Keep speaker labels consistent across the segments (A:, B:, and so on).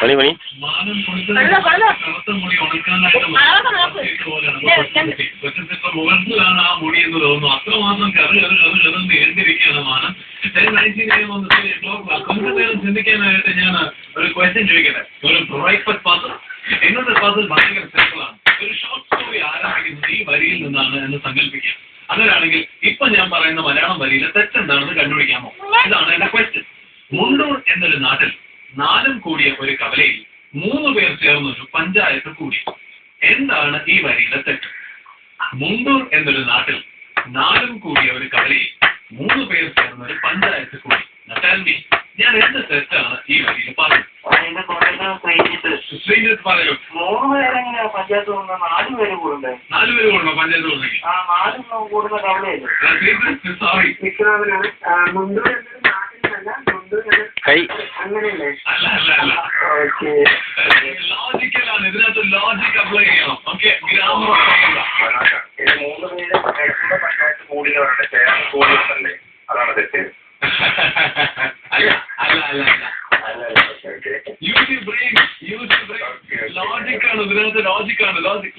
A: പണി പണി
B: മുഖത്തിലാണ് ആ മുടി എന്ന് തോന്നുന്നു. അത്രമാത്രം കറുന്ന് എഴുതിരിക്കുകയാണ് മാനം. കുറച്ചു നേരം ചിന്തിക്കാനായിട്ട് ഞാൻ ഒരു ക്വസ്റ്റ്യൻ ചോദിക്കട്ടെ. ഒരു ബ്രേക്ക്ഫാസ്റ്റ് പസിൽ. എന്നൊരു പസിൽ ഭയങ്കര സിമ്പിളാണ്. ഒരു ഷോർട്ട് സ്റ്റോറി ആരംഭിക്കുന്നത് ഈ വരിയിൽ നിന്നാണ് എന്ന് സങ്കല്പിക്കാം. അങ്ങനെയാണെങ്കിൽ ഇപ്പൊ ഞാൻ പറയുന്ന മലയാളം വരിയിലെ തെറ്റെന്താണെന്ന് കണ്ടുപിടിക്കാമോ? ഇതാണ് എന്റെ ക്വസ്റ്റ്യൻ. മുണ്ടൂർ എന്നൊരു നാട്ടിൽ 4 കൂടിയ ഒരു കവലയിൽ 3 പേർ ചേർന്നൊരു പഞ്ചായത്ത് കൂടി. എന്താണ് ഈ വരിയിലെ തെറ്റ്? മുണ്ടൂർ എന്നൊരു നാട്ടിൽ 4 കൂടിയ ഒരു കവലയിൽ 3 പേർ ചേർന്നൊരു പഞ്ചായത്ത് കൂടി. ഞാൻ എന്ത് തെറ്റാണ് ഈ വരിയിൽ പറഞ്ഞത്? ശ്രീജിത്ത് പറയൂ.
C: 3 പേരെങ്ങനെ പഞ്ചായത്ത് കൂടുന്ന? 4 പേര് കൂടണ്ടേ?
B: 4 പേര് കൂടണോ പഞ്ചായത്ത് കൂടുന്നെങ്കിൽ?
C: 4 കൂടുന്ന കവലയല്ലേ?
B: സോറി,
C: അങ്ങനെയല്ലേ?
B: അല്ല അല്ല അല്ല, ലോജിക്കലാണ്. ഇതിനകത്ത് ലോജിക് അപ്ലൈ ചെയ്യണം. ഓക്കെ, ഗ്രാമർ
C: 3 പേര് പഞ്ചായത്ത് കൂടിയവരുടെ ചേർന്ന് കൂടിയവരല്ലേ? അതാണ് തെറ്റ്.
B: അല്ല അല്ല അല്ല അല്ല, യൂസ് യുവർ ബ്രെയിൻ. ലോജിക്കാണ് ഇതിനകത്ത്. ലോജിക്കാണ്. ലോജിക്.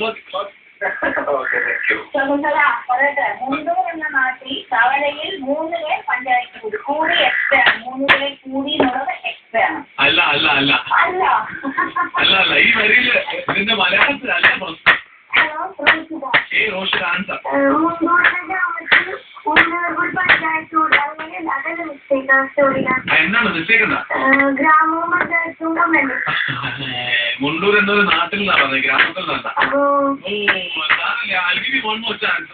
D: മുണ്ടൂർ എന്ന നാട്ടിൽ കവലയിൽ 3 പേർ പഞ്ചായത്ത് കൂടി എക്സ്ട്രാ 3 പേർ കൂടി എന്നുള്ളത് എക്സ്ട്രാ ആണ്.
B: അല്ല അല്ല അല്ല
D: അല്ല
B: അല്ല അല്ല, ഈ വരിയില് ഇതിന്റെ മലയാളത്തിലല്ല പ്രശ്നം. റോഷൻ ആൻസർ. എന്താണ് മിസ്റ്റേക്ക്? എന്താ? മുണ്ടൂർ എന്നൊരു നാട്ടിൽ നിന്നാ പറഞ്ഞത്, ഗ്രാമത്തിൽ നിന്നാ.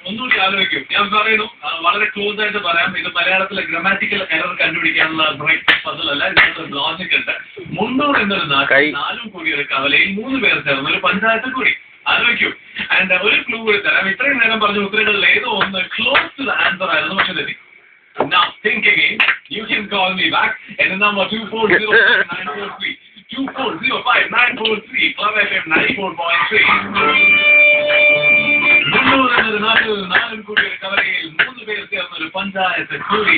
B: ഒന്നുകൂടി ആലോചിക്കും. ഞാൻ പറയുന്നു, വളരെ ക്ലോസ് ആയിട്ട് പറയാം. ഇത് മലയാളത്തിലെ ഗ്രാമാറ്റിക്കൽ എറർ കണ്ടുപിടിക്കാനുള്ള ബ്രേക്ക് പസിൽ അല്ല, ഇതിനകത്ത് ലോജിക് ഉണ്ട്. മുണ്ടൂർ എന്നൊരു നാട്ടിൽ 4 കൂടി ഒരു കവലയിൽ 3 പേർ ചേർന്ന് ഒരു പഞ്ചായത്ത് കൂടി. ആലോചിക്കൂ. ആൻഡ് ഒരു ക്ലൂ കൂടി തരാം. ഇത്രയും നേരം പറഞ്ഞ ഉത്തരങ്ങളിൽ ഏതോ ഒന്ന് ക്ലോസ് ടു ദ ആൻസർ ആയിരുന്നു, പക്ഷെ തെറ്റി. Now think again. You can call me back at the number 2405-943. 2405-943. Club FM 94.3. Mundur എന്നൊരു നാട്ടിൽ 4 കൂടി ഒരു കവലയിൽ 3 പേർ ചേർന്നൊരു പഞ്ചായത്ത് കൂടി.